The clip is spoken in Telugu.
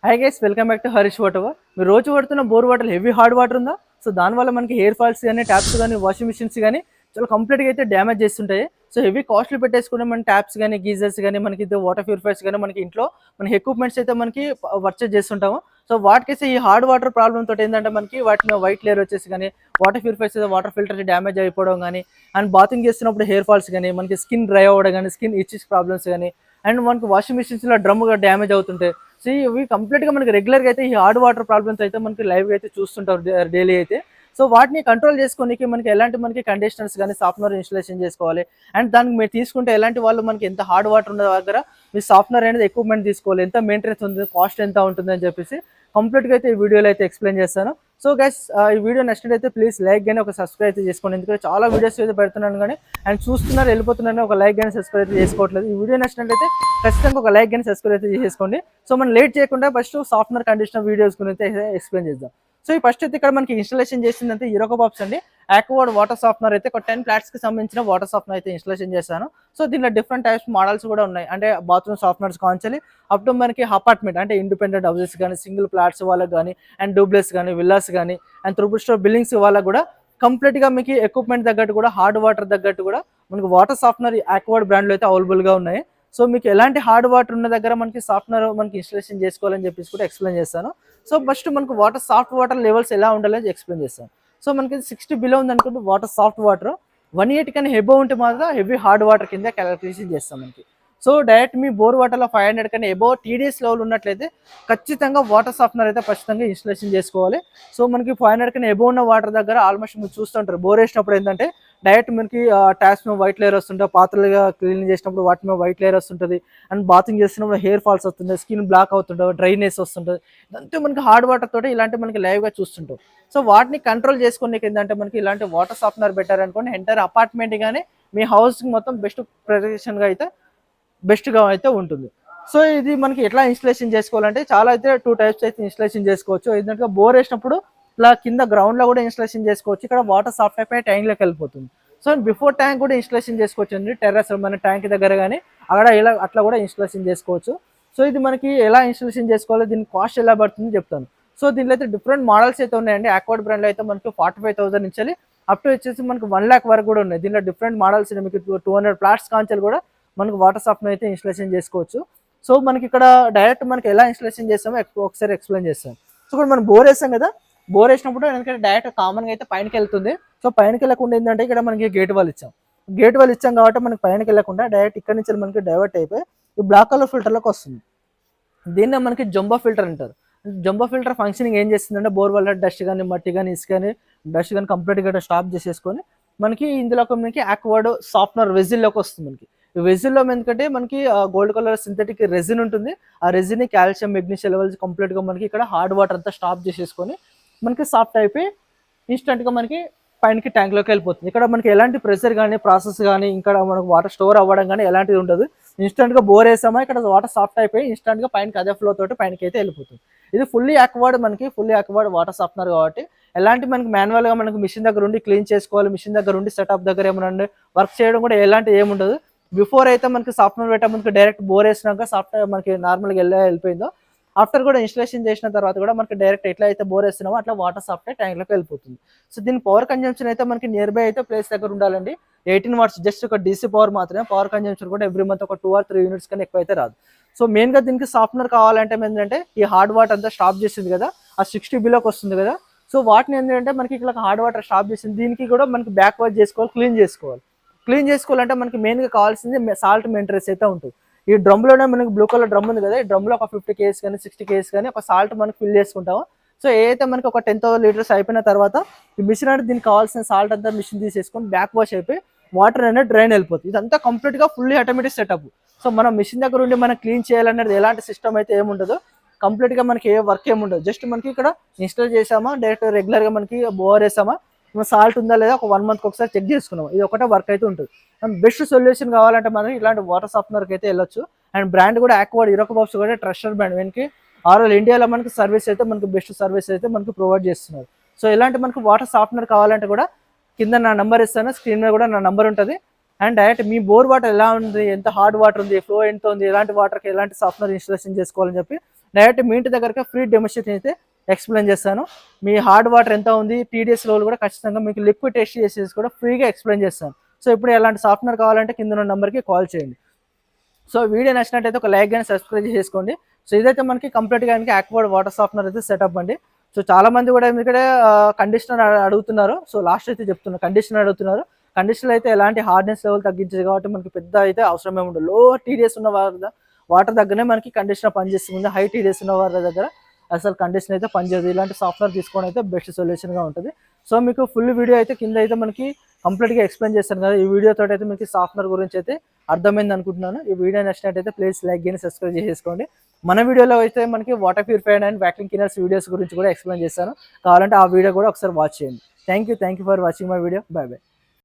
Hi guys, welcome back to Harish water. మీరు రోజు పడుతున్న bore water heavy hard water ఉందా? సో దానివల్ల మనకి హెయిర్ ఫాల్స్ కానీ ట్యాప్స్ కానీ వాషింగ్ మిషన్స్ కానీ చాలా కంప్లీట్గా అయితే డ్యామేజ్ చేస్తుంటాయి. సో హెవీ కాస్ట్లీ పెట్టేసుకుంటే మన ట్యాప్స్ కానీ గీజర్స్ కానీ మనకి వాటర్ ప్యూరిఫైర్స్ కానీ మనకి ఇంట్లో మన ఎక్విప్మెంట్స్ అయితే మనకి పర్చేజ్ చేస్తుంటాము. సో వాటికైతే ఈ హార్డ్ వాటర్ ప్రాబ్లమ్ తోటి ఏంటంటే మనకి వాటి మీద వైట్ లేయర్ వచ్చేసి కానీ water purifiers water filter damage అయిపోవడం కానీ అండ్ బాతింగ్ చేస్తున్నప్పుడు హెయిర్ ఫాల్స్ కానీ మనకి స్కిన్ డ్రై అవ్వడం కానీ స్కిన్ ఇచ్చెస్ ప్రాబ్లమ్స్ కానీ అండ్ మనకి వాషింగ్ మిషన్స్లో డ్రమ్గా డ్యామేజ్ అవుతుంటాయి. సో ఇవి కంప్లీట్గా మనకి రెగ్యులర్గా అయితే ఈ హార్డ్ వాటర్ ప్రాబ్లమ్స్ అయితే మనకి లైవ్గా అయితే చూస్తుంటారు డైలీ అయితే. సో వాటిని కంట్రోల్ చేసుకోనికి మనకి ఎలాంటి మనకి కండిషనర్స్ కానీ సాఫ్ట్వేర్ ఇన్స్టాలేషన్ చేసుకోవాలి. అండ్ దానికి మీరు తీసుకుంటే ఎలాంటి వాళ్ళు మనకి ఎంత హార్డ్ వాటర్ ఉన్న దగ్గర మీ సాఫ్ట్వేర్ అనేది ఎక్విప్మెంట్ తీసుకోవాలి, ఎంత మెయింటెనెన్స్ ఉంది, కాస్ట్ ఎంత ఉంటుంది అని చెప్పేసి కంప్లీట్గా అయితే ఈ వీడియోలో అయితే ఎక్స్ప్లెయిన్ చేస్తాను. సో గైస్, ఈ వీడియో నచ్చినట్లయితే ప్లీజ్ లైక్ కానీ ఒక సబ్స్క్రైబ్ అయితే చేసుకోండి. ఎందుకంటే చాలా వీడియోస్ అయితే పెడుతున్నాను కానీ అండ్ చూస్తున్నారు వెళ్ళిపోతున్నాను, ఒక లైక్ కానీ సబ్స్క్రైబ్ అయితే చేసుకోవట్లేదు. ఈ వీడియో నచ్చినట్లయితే ఖచ్చితంగా ఒక లైక్ కానీ సబ్స్క్రైబ్ అయితే చేసుకోండి. సో మనం లేట్ చేయకుండా ఫస్ట్ సాఫ్ట్వేర్ కండిషనర్ వీడియోస్ గురించి అయితే ఎక్స్ప్లెయిన్ చేద్దాం. సో ఈ ఫస్ట్ అయితే ఇక్కడ మనకి ఇన్స్టాలేషన్ చేసిందంటే యూరోకో బాక్స్ అండి. ఆక్వార్డ్ వాటర్ సాఫ్ట్వేర్ అయితే ఒక 10 ఫ్లాట్స్కి సంబంధించిన వాటర్ సాఫ్ట్వేర్ అయితే ఇన్స్టాలేషన్ చేశాను. సో దీంట్లో డిఫరెంట్ టైప్స్ మోడల్స్ కూడా ఉన్నాయి. అంటే బాత్రూమ్ సాఫ్ట్వేర్స్ కాన్సలి అప్ టు మనకి అపార్ట్మెంట్ అంటే ఇండిపెండెంట్ హౌసెస్ కానీ సింగిల్ ఫ్లాట్స్ వాళ్ళకి కానీ అండ్ డూప్లెస్ కానీ విల్లాస్ కానీ అండ్ త్రిబుల్ స్టోర్ బిల్డింగ్స్ వాళ్ళకి కూడా కంప్లీట్గా మీకు ఎక్విప్మెంట్ తగ్గట్టు కూడా హార్డ్ వాటర్ తగ్గట్టు కూడా మనకి వాటర్ సాఫ్ట్వేర్ ఆక్వార్డ్ బ్రాండ్లో అయితే అవైలబుల్గా ఉన్నాయి. సో మీకు ఎలాంటి హార్డ్ వాటర్ ఉన్న దగ్గర మనకి సాఫ్ట్వేర్ మనకి ఇన్స్టాలేషన్ చేసుకోవాలని చెప్పేసి కూడా ఎక్స్ప్లెయిన్ చేస్తాను. సో ఫస్ట్ మనకు వాటర్ సాఫ్ట్ వాటర్ లెవెల్స్ ఎలా ఉండాలని ఎక్స్ప్లెయిన్ చేస్తాను. సో మనకి 60 బిలో ఉంది అనుకుంటే వాటర్ సాఫ్ట్ వాటర్, 180 కన్నా ఎబో ఉంటే మాత్రం హెవీ హార్డ్ వాటర్ కింద క్యాలిక్యులేషన్ చేస్తాం మనకి. సో డైరెక్ట్ మీ బోర్ వాటర్లో 500 కన్నా ఎబో టీడీఎస్ లెవెల్ ఉన్నట్లయితే ఖచ్చితంగా వాటర్ సాఫ్ట్వేర్ అయితే ఖచ్చితంగా ఇన్స్టాలేషన్ చేసుకోవాలి. సో మనకి 500 కన్నా ఎబో ఉన్న వాటర్ దగ్గర ఆల్మోస్ట్ మీరు చూస్తుంటారు బోర్ వేసినప్పుడు ఏంటంటే డైరెక్ట్ మనకి ట్యాప్స్ మీద వైట్ లేయర్ వస్తుంటుంది, పాత్రలుగా క్లీన్ చేసినప్పుడు వాటి మీద వైట్ లేయర్ వస్తుంటుంది అండ్ బాతింగ్ చేస్తున్నప్పుడు హెయిర్ ఫాల్స్ వస్తుంది, స్కిన్ బ్లాక్ అవుతుంటుంది, డ్రైనెస్ వస్తుంటుంది. ఇదంతా మనకి హార్డ్ వాటర్ తోటి ఇలాంటి మనకి లైవ్గా చూస్తుంటాం. సో వాటిని కంట్రోల్ చేసుకోనికి ఏంటంటే మనకి ఇలాంటి వాటర్ సాఫ్ట్వేర్ బెటర్ అనుకోండి. ఎంటైర్ అపార్ట్మెంట్ కానీ మీ హౌస్కి మొత్తం ప్రొటెక్షన్గా అయితే బెస్ట్గా అయితే ఉంటుంది. సో ఇది మనకి ఎట్లా ఇన్స్టాలేషన్ చేసుకోవాలంటే చాలా అయితే 2 టైప్స్ అయితే ఇన్స్టాలేషన్ చేసుకోవచ్చు. ఏంటంటే బోర్ వేసినప్పుడు ఇలా కింద గ్రౌండ్లో కూడా ఇన్స్టాలేషన్ చేసుకోవచ్చు. ఇక్కడ వాటర్ సాఫ్ట్వేర్ పై ట్యాంక్లోకి వెళ్ళిపోతుంది. సో బిఫోర్ ట్యాంక్ కూడా ఇన్స్టాలేషన్ చేసుకోవచ్చు అండి. టెర్రస్ మన ట్యాంక్ దగ్గర కానీ అక్కడ ఇలా అట్లా కూడా ఇన్స్టాలేషన్ చేసుకోవచ్చు. సో ఇది మనకి ఎలా ఇన్స్టాలేషన్ చేసుకోవాలో దీనికి కాస్ట్ ఎలా పడుతుంది చెప్తాను. సో దీనిలో అయితే డిఫరెంట్ మోడల్స్ అయితే ఉన్నాయండి. ఆక్వార్డ్ బ్రాండ్లో అయితే మనకి 45,000 నుంచి అప్ టు వచ్చేసి మనకి 1 lakh వరకు కూడా ఉన్నాయి. దీనిలో డిఫరెంట్ మోడల్స్ ఉన్నాయి. మీకు 200 ఫ్లాట్స్ కాంచెలు కూడా మనకు వాటర్ సాఫ్ట్వేర్ అయితే ఇన్స్టాలేషన్ చేసుకోవచ్చు. సో మనకి ఇక్కడ డైరెక్ట్ మనకి ఎలా ఇన్స్టాలేషన్ చేస్తామో ఒకసారి ఎక్స్ప్లెయిన్ చేస్తాం. సో ఇక్కడ మనం బోర్ వేస్తాం కదా, బోర్ వేసినప్పుడు ఎందుకంటే డైరెక్ట్ కామన్గా అయితే పైనకి వెళ్తుంది. సో పైనకి వెళ్ళకుండా ఏంటంటే ఇక్కడ మనకి గేట్ వాళ్ళు ఇచ్చాం. గేట్ వాళ్ళు ఇచ్చాం కాబట్టి మనకి పైనకి వెళ్ళకుండా డైరెక్ట్ ఇక్కడ నుంచి మనకి డైవర్ట్ అయిపోయి ఈ బ్లాక్ కలర్ ఫిల్టర్లోకి వస్తుంది. దీన్నే మనకి జంబో ఫిల్టర్ అంటారు. జంబో ఫిల్టర్ ఫంక్షనింగ్ ఏం చేస్తుందంటే బోర్ వల్ల డస్ట్ కానీ మట్టి కానీ ఇసుక కానీ డస్ట్ కానీ కంప్లీట్గా స్టాప్ చేసేసుకొని మనకి ఇందులో మనకి ఆక్వార్డ్ సాఫ్ట్వేర్ వెజిల్లోకి వస్తుంది. మనకి ఈ వెజిల్లో ఎందుకంటే మనకి గోల్డ్ కలర్ సింథటిక్ రెజిన్ ఉంటుంది. ఆ రెజిన్ కాల్షియం మెగ్నీషియం లెవెల్స్ కంప్లీట్గా మనకి ఇక్కడ హార్డ్ వాటర్ అంతా స్టాప్ చేసేసుకొని మనకి సాఫ్ట్ అయిపోయి ఇన్స్టెంట్గా మనకి పైనకి ట్యాంక్లోకి వెళ్ళిపోతుంది. ఇక్కడ మనకి ఎలాంటి ప్రెషర్ కానీ ప్రాసెస్ కానీ ఇక్కడ మనకు వాటర్ స్టోర్ అవ్వడం కానీ ఎలాంటిది ఉండదు. ఇన్స్టెంట్గా బోర్ వేసామా ఇక్కడ వాటర్ సాఫ్ట్ అయిపోయి ఇన్స్టెంట్గా పైనకి అదే ఫ్లో తోటి పైనకి అయితే వెళ్ళిపోతుంది. ఇది ఫుల్లీ ఆక్వార్డ్ మనకి ఫుల్లీ ఆక్వార్డ్ వాటర్ సాఫ్ట్వేర్ కాబట్టి ఎలాంటి మనకి మాన్యువల్గా మనకి మిషన్ దగ్గర ఉండి క్లీన్ చేసుకోవాలి, మిషన్ దగ్గర ఉండి సెటప్ దగ్గర ఏమన్నా వర్క్ చేయడం కూడా ఎలాంటి ఏముండదు. బిఫోర్ అయితే మనకి సాఫ్ట్వేర్ పెట్టా మనకి డైరెక్ట్ బోర్ వేసినాక సాఫ్ట్వేర్ మనకి నార్మల్గా వెళ్ళిపోయిందో ఆఫ్టర్ కూడా ఇన్స్టాలేషన్ చేసిన తర్వాత కూడా మనకి డైరెక్ట్ ఎట్లా అయితే బోర్ వేస్తున్నామో అట్లా వాటర్ సాఫ్ట్వేర్ ట్యాంక్లోకి వెళ్ళిపోతుంది. సో దీని పవర్ కన్జంప్షన్ అయితే మనకి నియర్ బై అయితే ప్లేస్ దగ్గర ఉండాలండి. 18 watts జస్ట్ ఒక డీసీ పవర్ మాత్రమే. పవర్ కన్జంప్షన్ కూడా ఎవ్రీ మంత్ ఒక 2 or 3 యూనిట్స్ కన్నా ఎక్కువ అయితే రాదు. సో మెయిన్గా దీనికి సాఫ్ట్వేర్ కావాలంటే ఏంటంటే ఈ హార్డ్ వాటర్ అంతా స్టాప్ చేసింది కదా, ఆ 60 బిలోకి వస్తుంది కదా. సో వాటిని ఏంటంటే మనకి ఇక్కడ హార్డ్ వాటర్ స్టాప్ చేసింది. దీనికి కూడా మనకి బ్యాక్ వాష్ చేసుకోవాలి, క్లీన్ చేసుకోవాలంటే మనకి మెయిన్గా కావాల్సింది సాల్ట్ మెయింటెనెన్స్ అయితే ఉంటుంది. ఈ డ్రమ్లోనే మనకి బ్లూ కలర్ డ్రమ్ ఉంది కదా, ఈ డ్రమ్లో ఒక 50 kgs కానీ 60 kgs కానీ ఒక సాల్ట్ మనకి ఫిల్ చేసుకుంటాము. సో ఏదైతే మనకి ఒక 10,000 liters అయిపోయిన తర్వాత ఈ మిషన్ అంటే దీనికి కావాల్సిన సాల్ట్ అంతా మిషన్ తీసేసుకొని బ్యాక్ వాష్ అయిపోయి వాటర్ అనేది డ్రైన్ వెళ్ళిపోతుంది. ఇదంతా కంప్లీట్గా ఫుల్లీ ఆటోమేటిక్ సెటప్. సో మనం మిషన్ దగ్గర ఉండి మనం క్లీన్ చేయాలనేది ఎలాంటి సిస్టమ్ అయితే ఏముండదు. కంప్లీట్గా మనకి ఏ వర్క్ ఏముండదు. జస్ట్ మనకి ఇక్కడ ఇన్స్టాల్ చేసామా, డైరెక్ట్ రెగ్యులర్గా మనకి బోర్ వేసామా, సాల్ట్ ఉందా లేదా ఒక 1 month ఒకసారి చెక్ చేసుకున్నాం. ఇది ఒకటే వర్క్ అయితే ఉంటుంది. బెస్ట్ సొల్యూషన్ కావాలంటే మనం ఇలాంటి వాటర్ సాఫ్ట్వేర్కి అయితే వెళ్ళొచ్చు. అండ్ బ్రాండ్ కూడా ఆక్వార్డ్ యూరోకో బాక్స్ కూడా ట్రస్టెడ్ బ్రాండ్. వెనక్కి ఆల్ ఇండియాలో మనకి సర్వీస్ అయితే మనకి బెస్ట్ సర్వీస్ అయితే మనకి ప్రొవైడ్ చేస్తున్నారు. సో ఇలాంటి మనకి వాటర్ సాఫ్ట్వేర్ కావాలంటే కూడా కింద నా నెంబర్ ఇస్తాను, స్క్రీన్ మీద కూడా నా నెంబర్ ఉంటుంది. And direct me bore water ఎలా ఉంది, ఎంత హార్డ్ వాటర్ ఉంది, ఫ్లో ఎంత ఉంది, ఎలాంటి వాటర్కి ఎలాంటి సాఫ్ట్వేర్ ఇన్స్టాలేషన్ చేసుకోవాలని చెప్పి డైరెక్ట్ మీ ఇంటి దగ్గరగా ఫ్రీ డెమోన్స్ట్రేషన్ అయితే ఎక్స్ప్లెయిన్ చేస్తాను. మీ హార్డ్ వాటర్ ఎంత ఉంది, టీడీఎస్ లెవెల్ కూడా ఖచ్చితంగా మీకు లిక్విడ్ టెస్ట్ చేసేసి కూడా ఫ్రీగా ఎక్స్ప్లెయిన్ చేస్తాను. సో ఇప్పుడు ఎలాంటి సాఫ్ట్వేర్ కావాలంటే కింద ఉన్న నెంబర్కి కాల్ చేయండి. సో వీడియో నచ్చినట్టయితే ఒక లైక్ కానీ సబ్స్క్రైబ్ చేసుకోండి. సో ఇదైతే మనకి కంప్లీట్గా ఆక్వార్డ్ వాటర్ సాఫ్ట్వేర్ అయితే సెటప్ అండి. సో చాలా మంది కూడా ఇక్కడ కండిషనర్ అడుగుతున్నారు. సో లాస్ట్ అయితే చెప్తున్నారు, కండిషనర్ అడుగుతున్నారు. కండిషనర్ అయితే ఎలాంటి హార్డ్నెస్ లెవెల్ తగ్గించేది కాబట్టి మనకి పెద్ద అయితే అవసరమే ఉండదు. లో టీడీఎస్ ఉన్న వాటర్ దగ్గరనే మనకి కండిషనర్ పనిచేస్తుంది. హై టీడీఎస్ ఉన్న వారి దగ్గర అసలు కండిషన్ అయితే పనిచేయదు. ఇలాంటి సాఫ్ట్వేర్ తీసుకోవడం అయితే బెస్ట్ సొల్యూషన్గా ఉంటుంది. సో మీకు ఫుల్ వీడియో అయితే కింద అయితే మనకి కంప్లీట్గా ఎక్స్ప్లెయిన్ చేస్తాను కదా. ఈ వీడియోతో అయితే మీకు సాఫ్ట్వేర్ గురించి అయితే అర్థమైంది అనుకుంటున్నాను. ఈ వీడియో నచ్చినట్టయితే ప్లీజ్ లైక్ కానీ సబ్స్క్రైబ్ చేసుకోండి. మన వీడియోలో అయితే మనకి water purifier and vacuum cleaners videos గురించి కూడా ఎక్స్ప్లెయిన్ చేస్తాను. కావాలంటే ఆ వీడియో కూడా ఒకసారి వాచ్ చేయండి. Thank you for watching my video. By by.